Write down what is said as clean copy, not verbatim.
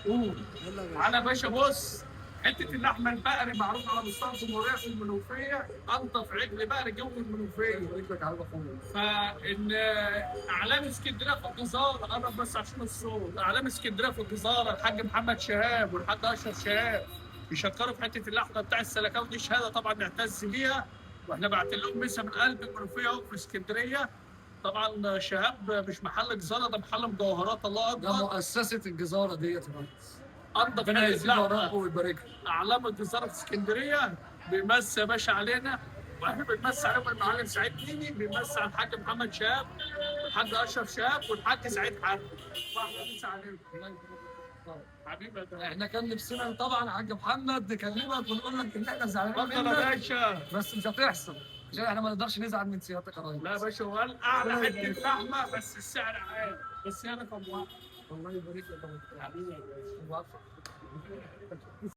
قول. يلا يا باشا. على باشا بص، حته اللحمه البقري معروف على مستوى الجمهوريه في المنوفيه، انضف عجل بقري جو المنوفيه. رجلك على اخويا. فان اعلام اسكندريه في الجزاره، قرب بس عشان الصوت، اعلام اسكندريه في الجزاره الحاج محمد شهاب والحاج اشرف شهاب بيشكروا في حته اللحمه بتاع السلكاوي دي، شهاده طبعا نعتز بيها، واحنا بعت لهم مسا من قلب المنوفيه اهو في اسكندريه. طبعا شهاب مش محل جزاره، ده محل مجوهرات، الله ده اكبر. مؤسسة الجزارة ديت يا ريس. انضف ربنا حته يزيد وراكم لحمه، ويبارك لك. اعلام الجزاره في اسكندريه بيمسي يا باشا علينا، واحنا بنمسي عليهم المعلم سعيد ميمي، بيمسي على الحاج محمد شهاب والحاج اشرف شهاب والحاج سعيد حرب. واحنا بنمسي عليهم. الله يبارك لك. حبيبي يا ده. احنا كان نفسنا طبعا يا حاج محمد نكلمك ونقول لك ان احنا زعلانين اتفضل يا منك، باشا. بس مش هتحصل عشان احنا ما نقدرش نزعل من سيادتك يا ريس. لا يا باشا، هو قال اعلى حته لحمه بس السعر عالي، بس هي رقم واحد. الله يبارك لك يا ريس. حبيبي يا باشا. الله يبارك لك.